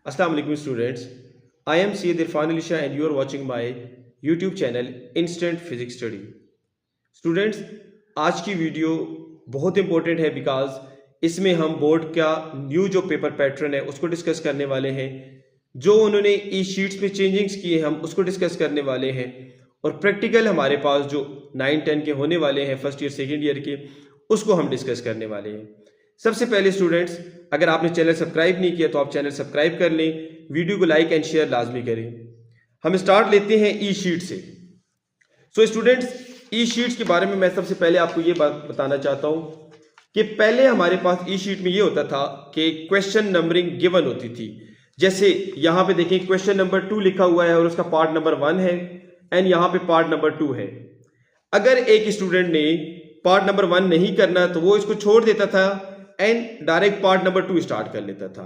Assalamu alaikum students. I am Syed Irfan Ali Shah and you are watching my YouTube channel Instant Physics Study. Students, आज की video बहुत important है because इसमें हम board का new जो paper pattern है उसको डिस्कस करने वाले हैं। जो उन्होंने ई शीट्स में चेंजिंग्स किए हम उसको डिस्कस करने वाले हैं और प्रैक्टिकल हमारे पास जो 9-10 के होने वाले हैं फर्स्ट ईयर सेकेंड ईयर के उसको हम डिस्कस करने वाले हैं। सबसे पहले स्टूडेंट्स, अगर आपने चैनल सब्सक्राइब नहीं किया तो आप चैनल सब्सक्राइब कर लें, वीडियो को लाइक एंड शेयर लाजमी करें। हम स्टार्ट लेते हैं ई शीट से। सो स्टूडेंट्स, ई शीट्स के बारे में मैं सबसे पहले आपको ये बात बताना चाहता हूं कि पहले हमारे पास ई शीट में ये होता था कि क्वेश्चन नंबरिंग गिवन होती थी। जैसे यहां पे देखें क्वेश्चन नंबर 2 लिखा हुआ है और उसका पार्ट नंबर 1 है एंड यहां पे पार्ट नंबर 2 है। अगर एक स्टूडेंट ने पार्ट नंबर 1 नहीं करना तो वो इसको छोड़ देता था and direct part number 2 start कर लेता था।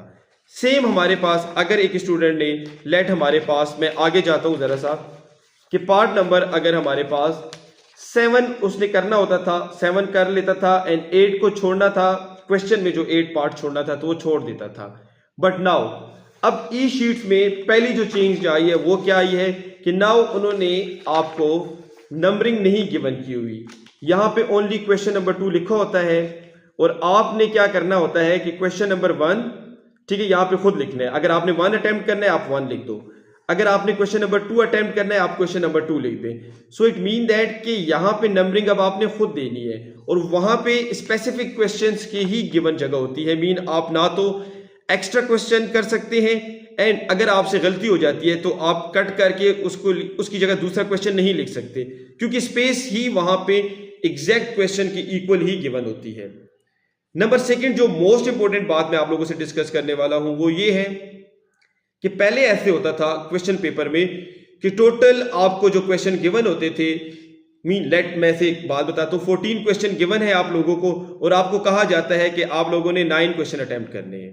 सेम हमारे पास अगर एक स्टूडेंट ने लेट हमारे पास, मैं आगे जाता हूं जरा सा, कि पार्ट नंबर अगर हमारे पास 7 उसने करना होता था, 7 कर लेता था एंड 8 को छोड़ना था, क्वेश्चन में जो 8 पार्ट छोड़ना था तो वो छोड़ देता था। बट नाउ अब ई शीट्स में पहली जो चेंज आई है वो क्या आई है कि नाउ उन्होंने आपको नंबरिंग नहीं गिवन की हुई। यहां पे ओनली क्वेश्चन नंबर 2 लिखा होता है और आपने क्या करना होता है कि क्वेश्चन नंबर 1, ठीक है, यहां पे खुद लिखना है। अगर आपने 1 अटेम्प्ट करना है आप 1 लिख दो, अगर आपने क्वेश्चन नंबर 2 अटेम्प्ट करना है आप क्वेश्चन नंबर 2 लिख दें। सो इट मीन दैट कि यहां पे नंबरिंग अब आपने खुद देनी है और वहां पे स्पेसिफिक क्वेश्चंस की ही गिवन जगह होती है। मीन आप ना तो एक्स्ट्रा क्वेश्चन कर सकते हैं एंड अगर आपसे गलती हो जाती है तो आप कट करके उसकी जगह दूसरा क्वेश्चन नहीं लिख सकते, क्योंकि स्पेस ही वहां पे एग्जैक्ट क्वेश्चन की इक्वल ही गिवन होती है। नंबर सेकंड, जो मोस्ट इंपॉर्टेंट बात मैं आप लोगों से डिस्कस करने वाला हूं वो ये है कि पहले ऐसे होता था क्वेश्चन पेपर में कि टोटल आपको जो क्वेश्चन गिवन होते थे, लेट मैं से एक बात बताता हूं, 14 क्वेश्चन गिवन है आप लोगों को और आपको कहा जाता है कि आप लोगों ने 9 क्वेश्चन अटेम्प्ट करने हैं,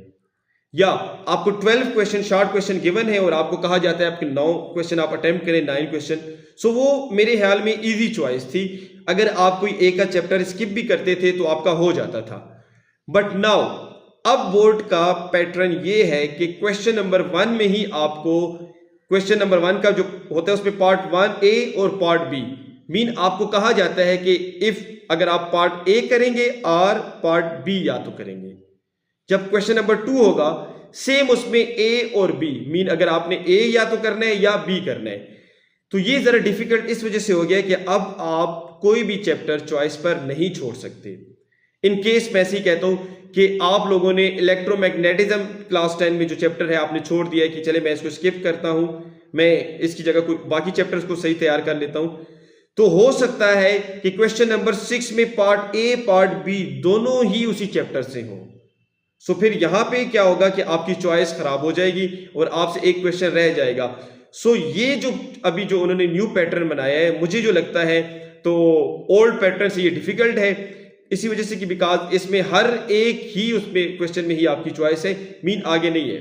या आपको 12 क्वेश्चन शॉर्ट क्वेश्चन गिवन है और आपको कहा जाता है आपके 9 क्वेश्चन आप अटेम्प्ट करें, 9 क्वेश्चन। सो वो मेरे ख्याल में इजी चॉइस थी। अगर आप कोई एक का चैप्टर स्किप भी करते थे तो आपका हो जाता था। बट नाउ अब बोर्ड का पैटर्न ये है कि क्वेश्चन नंबर 1 में ही आपको क्वेश्चन नंबर 1 का जो होता है उसमें पार्ट 1 ए और पार्ट बी, मीन आपको कहा जाता है कि इफ अगर आप पार्ट ए करेंगे और पार्ट बी या तो करेंगे। जब क्वेश्चन नंबर 2 होगा सेम उसमें ए और बी, मीन अगर आपने ए या तो करना है या बी करना है। तो ये जरा डिफिकल्ट इस वजह से हो गया कि अब आप कोई भी चैप्टर चॉइस पर नहीं छोड़ सकते। इन केस मैं ऐसे ही कहता हूं कि आप लोगों ने इलेक्ट्रोमैग्नेटिज्म क्लास 10 में जो चैप्टर है आपने छोड़ दिया है कि चले मैं इसको स्किप करता हूं, मैं इसकी जगह कोई बाकी चैप्टर्स को सही तैयार कर लेता हूं, तो हो सकता है कि क्वेश्चन नंबर 6 में पार्ट ए पार्ट बी दोनों ही उसी चैप्टर से हो। सो फिर यहां पे क्या होगा कि आपकी चॉइस खराब हो जाएगी और आपसे एक क्वेश्चन रह जाएगा। सो ये जो अभी जो उन्होंने न्यू पैटर्न बनाया है, मुझे जो लगता है तो ओल्ड पैटर्न से ये डिफिकल्ट है, इसी वजह से कि बिकॉज इसमें हर एक ही उसमें क्वेश्चन में ही आपकी चॉइस है, मीन आगे नहीं है।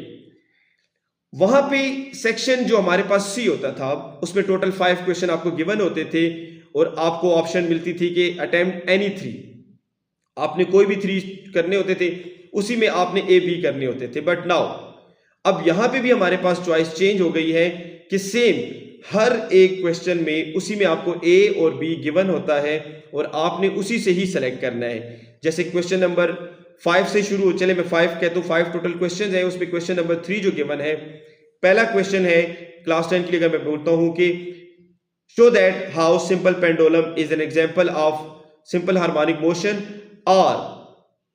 वहां पे सेक्शन जो हमारे पास सी होता था उसमें टोटल 5 क्वेश्चन आपको गिवन होते थे और आपको ऑप्शन मिलती थी कि अटेम्प्ट एनी 3, आपने कोई भी 3 करने होते थे, उसी में आपने ए बी करने होते थे। बट नाउ अब यहां पे भी हमारे पास चॉइस चेंज हो गई है कि सेम हर एक क्वेश्चन में उसी में आपको ए और बी गिवन होता है और आपने उसी से ही सेलेक्ट करना है। जैसे क्वेश्चन नंबर 5 से शुरू हो, चले मैं 5 कहता हूं, 5 टोटल क्वेश्चन है, उसमें क्वेश्चन नंबर 3 जो गिवन है, पहला क्वेश्चन है क्लास 10 के लिए, अगर मैं बोलता हूं कि show that how simple pendulum is an example of simple harmonic motion, और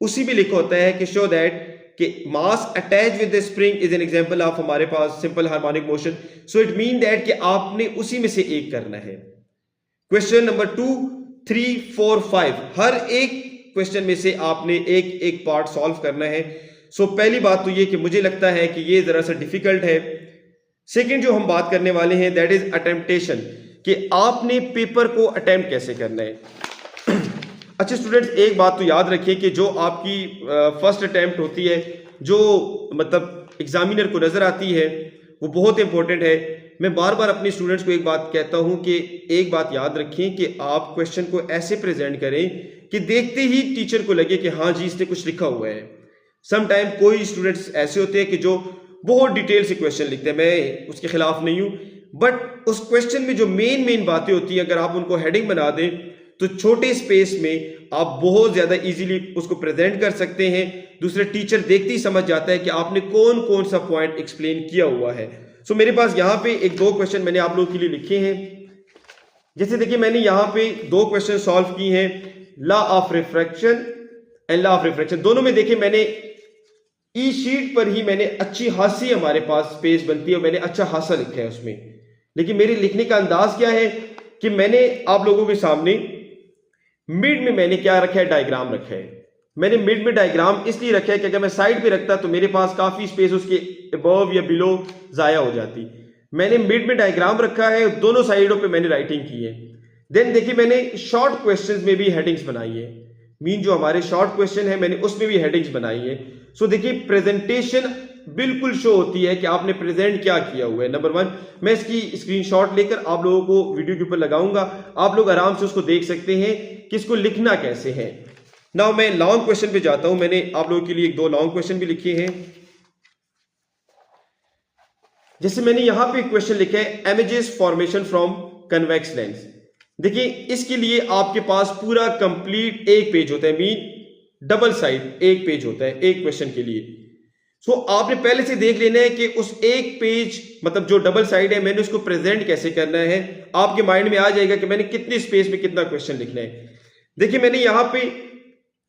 उसी में लिखा होता है कि शो दैट कि mass attach with the spring is an example of हमारे पास simple harmonic motion. So it mean that कि आपने उसी में से एक करना है। क्वेश्चन नंबर 2, 3, 4, 5 हर एक क्वेश्चन में से आपने एक एक पार्ट सॉल्व करना है। सो पहली बात तो ये कि मुझे लगता है कि ये जरा सा डिफिकल्ट है। सेकंड जो हम बात करने वाले हैं दैट इज अटेम्प्टेशन, कि आपने पेपर को अटेम्प्ट कैसे करना है। अच्छा स्टूडेंट्स, एक बात तो याद रखिए कि जो आपकी फर्स्ट अटेम्प्ट होती है, जो मतलब एग्जामिनर को नजर आती है, वो बहुत इंपॉर्टेंट है। मैं बार बार अपने स्टूडेंट्स को एक बात कहता हूं कि एक बात याद रखें कि आप क्वेश्चन को ऐसे प्रेजेंट करें कि देखते ही टीचर को लगे कि हाँ जी इसने कुछ लिखा हुआ है। सम टाइम कोई स्टूडेंट्स ऐसे होते हैं कि जो बहुत डिटेल से क्वेश्चन लिखते हैं, मैं उसके खिलाफ नहीं हूं, बट उस क्वेश्चन में जो मेन बातें होती हैं अगर आप उनको हेडिंग बना दें तो छोटे स्पेस में आप बहुत ज्यादा इजीली उसको प्रेजेंट कर सकते हैं। दूसरे टीचर देखते ही समझ जाता है कि आपने कौन कौन सा पॉइंट एक्सप्लेन किया हुआ है। सो मेरे पास यहाँ पे एक दो क्वेश्चन मैंने आप लोगों के लिए लिखे हैं। जैसे देखिए मैंने यहाँ पे दो क्वेश्चन सॉल्व किए हैं, law of refraction and law of refraction. दोनों में देखिए मैंने ई शीट पर ही मैंने अच्छी खासी हमारे पास स्पेस बनती है और मैंने अच्छा खासा लिखा है उसमें, लेकिन मेरे लिखने का अंदाज क्या है कि मैंने आप लोगों के सामने मिड में मैंने क्या रखा है, डायग्राम रखा है। मैंने मिड में डायग्राम इसलिए रखा है कि अगर मैं साइड पे रखता तो मेरे पास काफी स्पेस उसके अबव या बिलो जाया हो जाती। मैंने मिड में डायग्राम रखा है, दोनों साइडों पे मैंने राइटिंग की है। देन देखिए मैंने शॉर्ट क्वेश्चंस में भी हेडिंग्स बनाई है, मीन जो हमारे शॉर्ट क्वेश्चन है मैंने उसमें भी हेडिंग्स बनाई है। सो देखिए प्रेजेंटेशन बिल्कुल शो होती है कि आपने प्रेजेंट क्या किया हुआ है। नंबर वन, मैं इसकी स्क्रीनशॉट लेकर आप लोगों को वीडियो के ऊपर लगाऊंगा, आप लोग आराम से उसको देख सकते हैं कि इसको लिखना कैसे है। नाउ मैं लॉन्ग क्वेश्चन पे जाता हूं, मैंने आप लोगों के लिए एक दो लॉन्ग क्वेश्चन भी लिखे हैं। जैसे मैंने यहां पे क्वेश्चन लिखा है images formation from convex lens. देखिए इसके लिए आपके पास पूरा कंप्लीट एक पेज होता है, मीन डबल साइड एक पेज होता है एक क्वेश्चन के लिए। सो आपने पहले से देख लेना है कि उस एक पेज मतलब जो डबल साइड है मैंने उसको प्रेजेंट कैसे करना है। आपके माइंड में आ जाएगा कि मैंने कितने स्पेस में कितना क्वेश्चन लिखना है। देखिए मैंने यहां पे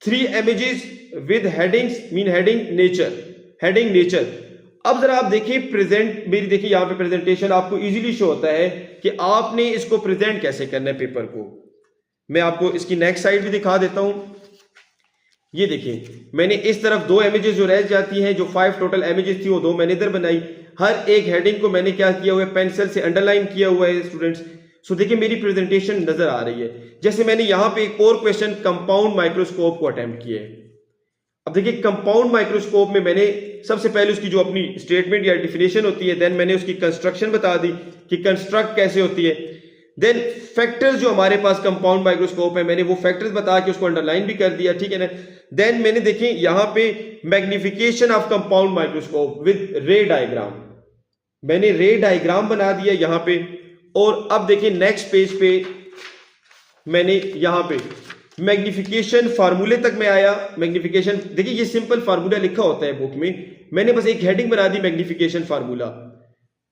3 images with headings, mean heading nature, heading nature. अब जरा आप देखिए प्रेजेंट, मेरी देखिए यहां पे प्रेजेंटेशन आपको इजीली शो होता है कि आपने इसको प्रेजेंट कैसे करना है पेपर को। मैं आपको इसकी नेक्स्ट साइड भी दिखा देता हूं। ये देखिए मैंने इस तरफ 2 इमेजेस जो रह जाती हैं, जो 5 टोटल इमेजेस थी वो 2 मैंने इधर बनाई। हर एक हेडिंग को मैंने क्या किया हुआ है, पेंसिल से अंडरलाइन किया हुआ है स्टूडेंट्स। सो देखिए मेरी प्रेजेंटेशन नजर आ रही है। जैसे मैंने यहां पे एक और क्वेश्चन कंपाउंड माइक्रोस्कोप को अटेम्प्ट किया है। अब देखिए कंपाउंड माइक्रोस्कोप में मैंने सबसे पहले उसकी जो अपनी स्टेटमेंट या डिफिनेशन होती है, देन मैंने उसकी कंस्ट्रक्शन बता दी कि कंस्ट्रक्ट कैसे होती है। देन फैक्टर्स जो हमारे पास कंपाउंड माइक्रोस्कोप है मैंने वो फैक्टर्स बता के उसको अंडरलाइन भी कर दिया, ठीक है ना। देन मैंने देखिए यहां पे magnification of compound microscope with रे डायग्राम, मैंने रे डायग्राम बना दिया यहां पे। और अब देखिए नेक्स्ट पेज पे मैंने यहां पे मैग्निफिकेशन फार्मूले तक मैं आया। मैग्निफिकेशन देखिए ये सिंपल फार्मूला लिखा होता है बुक में, मैंने बस एक हेडिंग बना दी मैग्निफिकेशन फार्मूला,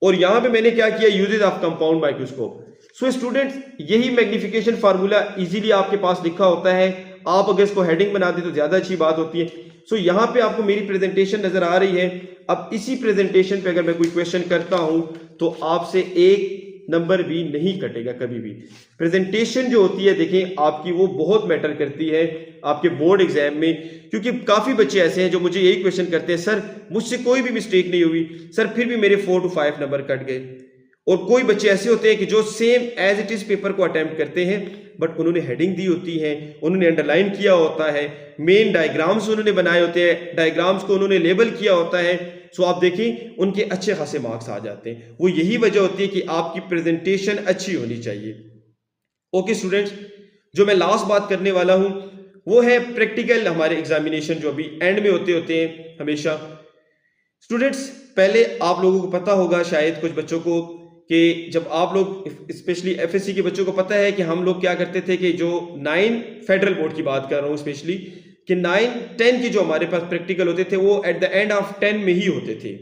और यहां पे मैंने क्या किया, uses of compound microscope. So students यही मैग्निफिकेशन फार्मूला इजीली आपके पास लिखा होता है, आप अगर इसको हेडिंग बना दे तो ज्यादा अच्छी बात होती है। सो यहां पे आपको मेरी प्रेजेंटेशन नजर आ रही है। अब इसी प्रेजेंटेशन पे अगर मैं कोई क्वेश्चन करता हूं तो आपसे 1 नंबर भी नहीं कटेगा कभी भी। प्रेजेंटेशन जो होती है देखें आपकी वो बहुत मैटर करती है आपके बोर्ड एग्जाम में, क्योंकि काफी बच्चे ऐसे हैं जो मुझे यही क्वेश्चन करते हैं, सर मुझसे कोई भी मिस्टेक नहीं हुई सर, फिर भी मेरे 4 to 5 नंबर कट गए। और कोई बच्चे ऐसे होते हैं कि जो same as it is paper को अटेम्प्ट करते हैं, बट उन्होंने हेडिंग दी होती है, उन्होंने अंडरलाइन किया होता है, मेन डायग्राम्स उन्होंने बनाए होते हैं, डायग्राम्स को उन्होंने लेबल किया होता है। सो आप देखें उनके अच्छे खासे मार्क्स आ जाते हैं। वो यही वजह होती है कि आपकी प्रेजेंटेशन अच्छी होनी चाहिए। ओके स्टूडेंट्स, जो मैं लास्ट बात करने वाला हूं वो है प्रैक्टिकल हमारे एग्जामिनेशन जो अभी एंड में होते हैं हमेशा। स्टूडेंट्स पहले आप लोगों को पता होगा शायद कुछ बच्चों को कि जब आप लोग स्पेशली एफएससी के बच्चों को पता है कि हम लोग क्या करते थे कि जो 9 फेडरल बोर्ड की बात कर रहा हूं स्पेशली, कि 9, 10 की जो हमारे पास प्रैक्टिकल होते थे वो एट द एंड ऑफ 10 में ही होते थे।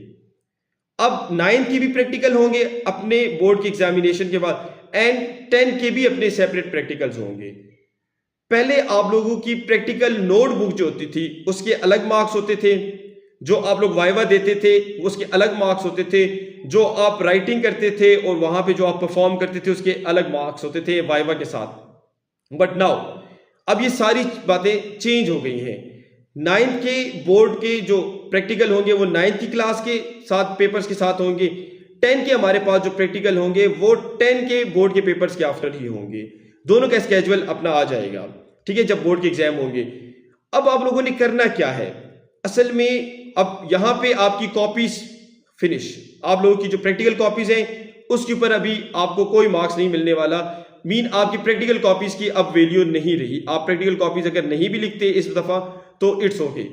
अब 9 की भी प्रैक्टिकल होंगे अपने बोर्ड की एग्जामिनेशन के बाद, एंड 10 के भी अपने सेपरेट प्रैक्टिकल्स होंगे। पहले आप लोगों की प्रैक्टिकल नोटबुक जो होती थी उसके अलग मार्क्स होते थे, जो आप लोग वाइवा देते थे उसके अलग मार्क्स होते थे, जो आप राइटिंग करते थे और वहां पे जो आप परफॉर्म करते थे उसके अलग मार्क्स होते थे वाइवा के साथ। बट नाउ अब ये सारी बातें चेंज हो गई हैं। 9th के बोर्ड के जो प्रैक्टिकल होंगे वो 9th की क्लास के साथ पेपर्स के साथ होंगे। 10 के हमारे पास जो प्रैक्टिकल होंगे वो 10 के बोर्ड के पेपर्स के आफ्टर ही होंगे। दोनों का स्केड्यूल अपना आ जाएगा, ठीक है, जब बोर्ड के एग्जाम होंगे। अब आप लोगों ने करना क्या है असल में, अब यहां पे आपकी कॉपीज फिनिश, आप लोगों की जो प्रैक्टिकल कॉपीज हैं उसके ऊपर अभी आपको कोई मार्क्स नहीं मिलने वाला, मीन आपकी प्रैक्टिकल कॉपीज की अब वैल्यू नहीं रही। आप प्रैक्टिकल कॉपीज अगर नहीं भी लिखते इस दफा तो इट्स ओके।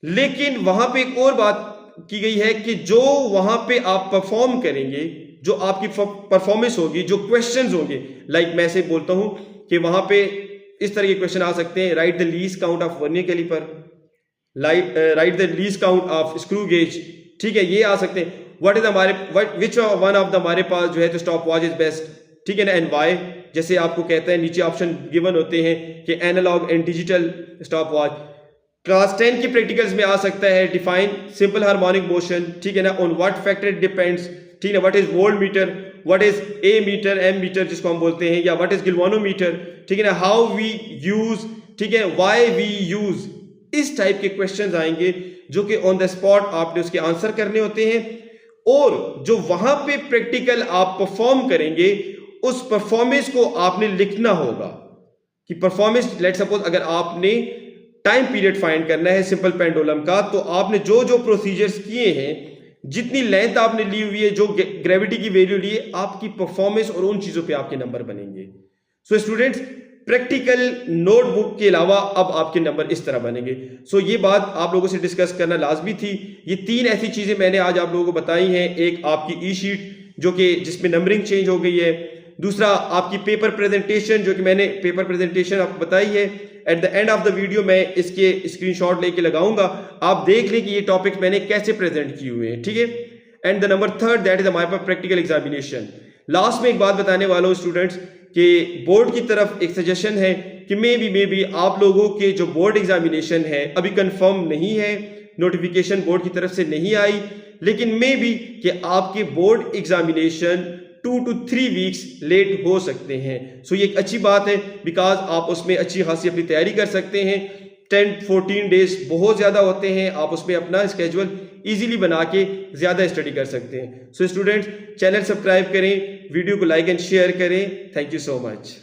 लेकिन वहां पे एक और बात की गई है कि जो वहां पे आप परफॉर्म करेंगे, जो आपकी परफॉर्मेंस होगी, जो क्वेश्चंस होंगे, लाइक मैं से बोलता हूं कि वहां पे इस तरह के क्वेश्चन आ सकते हैं, write the least count of vernier calliper, write the least count of screw gauge, ठीक है, ये आ सकते हैं। व्हाट इज हमारे विच वन ऑफ द हमारे पास जो है तो स्टॉप वॉच इज बेस्ट, ठीक है ना, एंड वाई। जैसे आपको कहता है नीचे ऑप्शन गिवन होते हैं कि analogue and digital stop watch. Class 10 की प्रैक्टिकल्स में आ सकता है डिफाइन सिंपल हार्मोनिक मोशन, ठीक है ना, on what factor it depends, ठीक है, what is voltmeter, what is ammeter, ammeter जिसको हम बोलते हैं, या व्हाट इज गिल्वानोमीटर, ठीक है ना, हाउ वी यूज, ठीक है, व्हाई वी यूज। इस टाइप के क्वेश्चंस आएंगे जो कि ऑन द स्पॉट आपने उसके आंसर करने होते हैं, और जो वहां पे प्रैक्टिकल आप परफॉर्म करेंगे उस परफॉर्मेंस को आपने लिखना होगा कि परफॉर्मेंस, लेट सपोज अगर आपने टाइम पीरियड फाइंड करना है सिंपल पेंडुलम का, तो आपने जो जो प्रोसीजर्स किए हैं, जितनी लेंथ आपने ली हुई है, जो ग्रेविटी की वैल्यू ली है, आपकी परफॉर्मेंस और उन चीजों पे आपके नंबर बनेंगे। सो स्टूडेंट्स, प्रैक्टिकल नोटबुक के अलावा अब आपके नंबर इस तरह बनेंगे। सो ये बात आप लोगों से डिस्कस करना लाजमी थी। ये 3 ऐसी चीजें मैंने आज आप लोगों को बताई हैं। एक आपकी ई शीट जो कि जिसमें नंबरिंग चेंज हो गई है, दूसरा आपकी पेपर प्रेजेंटेशन जो कि मैंने पेपर प्रेजेंटेशन आपको बताई है। At the end of the video मैं इसके स्क्रीनशॉट लेके लगाऊंगा, आप देख लें कि ये टॉपिक्स मैंने कैसे प्रेजेंट किए हुए हैं, ठीक है। And the number 3 that is हमारे पास प्रैक्टिकल एग्जामिनेशन। लास्ट में एक बात बताने वाला हूं स्टूडेंट्स कि बोर्ड की तरफ एक सजेशन है कि मे बी आप लोगों के जो बोर्ड एग्जामिनेशन है अभी कंफर्म नहीं है, नोटिफिकेशन बोर्ड की तरफ से नहीं आई, लेकिन मे बी कि आपके board examination 2 to 3 weeks late हो सकते हैं। सो ये एक अच्छी बात है, बिकॉज आप उसमें अच्छी खासी अपनी तैयारी कर सकते हैं। 10-14 डेज बहुत ज़्यादा होते हैं, आप उसमें अपना स्केड्यूल इजीली बना के ज़्यादा स्टडी कर सकते हैं। सो स्टूडेंट्स, चैनल सब्सक्राइब करें, वीडियो को लाइक एंड शेयर करें। Thank you so much.